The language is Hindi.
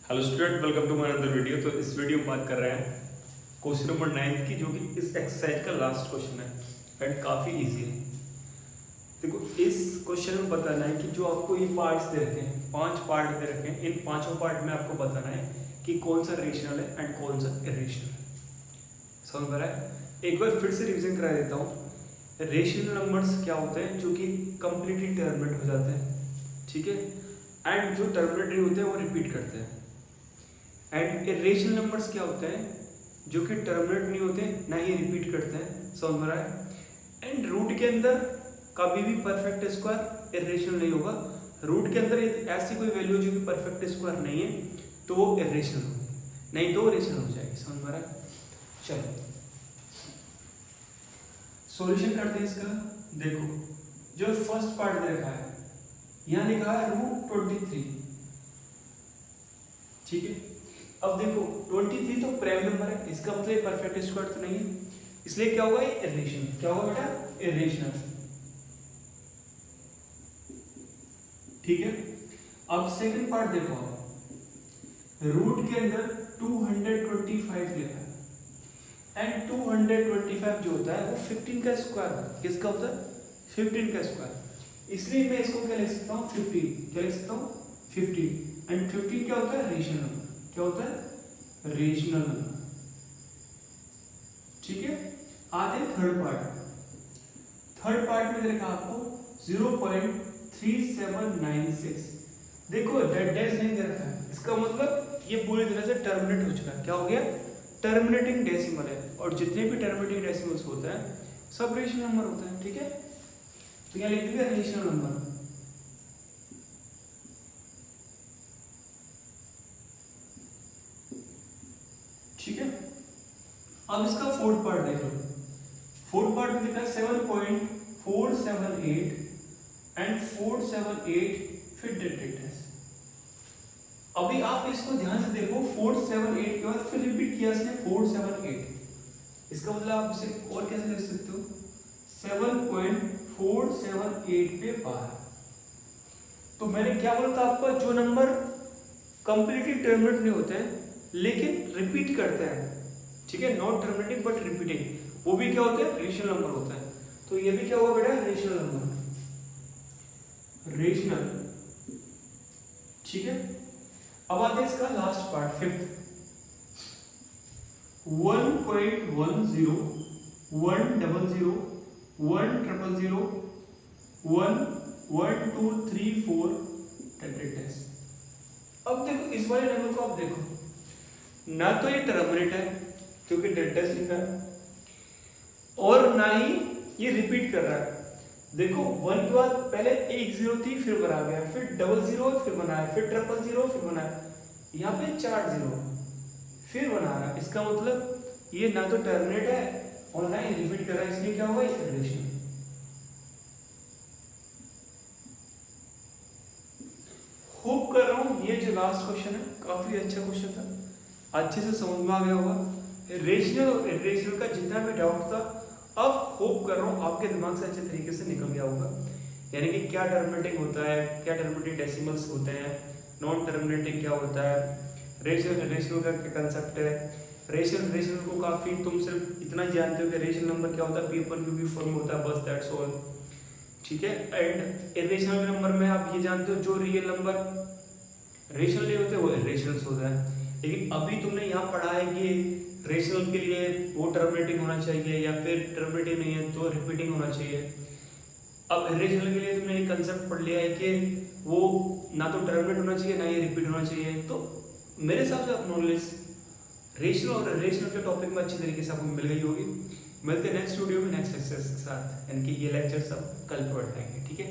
Hello student, welcome to my another video. तो इस वीडियो में बात कर रहे हैं क्वेश्चन नंबर 9 की, जो कि इस एक्सरसाइज का लास्ट क्वेश्चन है एंड काफ़ी इजी है। देखो, इस क्वेश्चन में बताना है कि जो आपको ये पार्ट्स दे रखे हैं, 5 पार्ट दे रखे हैं, इन पांचों पार्ट में आपको बताना है कि कौन सा रेशनल है एंड कौन सा इरेशनल है। समझ में आ रहा है? एक बार फिर से रिविजन करा देता हूँ। रेशनल नंबर्स क्या होते हैं? जो कि कंप्लीटली टर्मिनेट हो जाते हैं, ठीक है, एंड जो टर्मिनेट नहीं होते हैं वो रिपीट करते हैं। एंड इरेशनल नंबर्स क्या होते हैं? जो कि टर्मिनेट नहीं होते, ना ही रिपीट करते हैं। समझ में रहा है? एंड रूट के अंदर कभी भी परफेक्ट स्क्वायर इरेशनल नहीं होगा। रूट के अंदर ऐसी कोई वैल्यू जो कि परफेक्ट स्क्वायर नहीं है तो वो इरेशनल होगी, नहीं तो रेशनल हो जाएगी। समझ में रहा है? चलो सॉल्यूशन करते हैं इसका। देखो, जो फर्स्ट पार्ट दे रखा है, यहाँ लिखा है √23, ठीक है। अब देखो 23 तो प्राइम नंबर है, इसका मतलब परफेक्ट स्क्वायर तो नहीं है, इसलिए क्या होगा? ये इरेशनल। क्या होगा बेटा? इरेशनल, ठीक है। अब सेकंड पार्ट देखो, रूट के अंदर 225 लिखा है एंड 225 जो होता है वो 15 का स्क्वायर होता है। किसका होता है? 15 का स्क्वायर। इसलिए मैं इसको क्या लिख सकता हूँ? 15। क्या लिख सकता हूँ? 15। एंड 15 क्या होता है? Rational number. क्या होता है? रेशनल नंबर, ठीक है। आते थर्ड पार्ट। थर्ड पार्ट में देखा आपको 0.3796। देखो डैश नहीं दे रखा है, इसका मतलब ये पूरी तरह से टर्मिनेट हो चुका है। क्या हो गया? टर्मिनेटिंग डेसिमल है। और जितने भी टर्मिनेटिंग डेसिमल्स होते हैं सब रेशनल नंबर होते हैं, ठीक है। तो यहाँ लिख दिया रेशनल नंबर। ठीक है। अब इसका फोर्थ पार्ट देख लो। फोर्थ पार्ट में लिखा है 7.478 एंड 478 फिर डेटेड है। अभी आप इसको ध्यान से देखो, 478 के बाद फिर रिपीट किया इसने 478। इसका मतलब आप इसे और कैसे लिख सकते हो? 7.478 पे पार। तो मैंने क्या बोला था आपका? जो नंबर कंप्लीटली टर्मिनेट नहीं होते हैं लेकिन रिपीट करते हैं, ठीक है, नॉट टर्मिनेटिंग बट रिपीटिंग, वो भी क्या होते हैं? रेशनल नंबर होता है। तो ये भी क्या होगा बेटा? रेशनल नंबर, रेशनल, ठीक है। अब आते हैं इसका लास्ट पार्ट, फिफ्थ। 1.10 100 100 100 11234 टेट्रेटेस। अब देखो इस वाले नंबर को, आप देखो ना तो ये टर्मिनेट है क्योंकि टेट्रेटेस लिखा है, और ना ही ये रिपीट कर रहा है। देखो 1 के बाद पहले एक 0 थी, फिर बना गया, फिर 00 फिर बनाया, फिर 000 फिर बनाया, यहाँ पे 4 0 फिर बना रहा है। इसका मतलब ये ना तो टर्मिनेट है और ना ही रिपीट कर रहा है, इसलिए क्या होगा? इरेशनल। होप कर रहा हूँ ये जो लास्ट क्वेश्चन है काफी अच्छा क्वेश्चन था, अच्छे से समझ में आ गया होगा। रेशनल और इरेशनल का जितना भी डाउट था, अब होप कर रहा हूँ आपके दिमाग से अच्छे तरीके से निकल गया होगा। यानी कि क्या टर्मिनेटिंग होता है, क्या टर्मिनेटिंग डेसिमल्स होते हैं, नॉन टर्मिनेटिंग क्या होता है, रेशनल का क्या कंसेप्ट है। रेशनल को काफी तुम सिर्फ इतना ही जानते हो कि रेशनल नंबर क्या होता है? P/Q फॉर्म होता है, बस दैट्स ऑल, ठीक है। एंड इरेशनल नंबर में आप ये जानते हो जो रियल नंबर रेशनल नहीं होते वो इरेशनल्स होता है। लेकिन अभी तुमने यहाँ पढ़ा है कि रेशनल के लिए वो टर्मिनेटिंग होना चाहिए, या फिर टर्मिनेटिंग नहीं है तो रिपीटिंग होना चाहिए। अब इरेशनल के लिए तुमने एक कंसेप्ट पढ़ लिया है कि वो ना तो टर्मिनेट होना चाहिए ना ही रिपीट होना चाहिए। तो मेरे हिसाब से आप नॉलेज रेशनल और इरेशनल के टॉपिक में अच्छी तरीके से आपको मिल गई होगी। मिलते हैं नेक्स्ट वीडियो में नेक्स्ट एक्सरसाइज के साथ, यानी कि ये लेक्चर सब कल पढ़ाएंगे, ठीक है।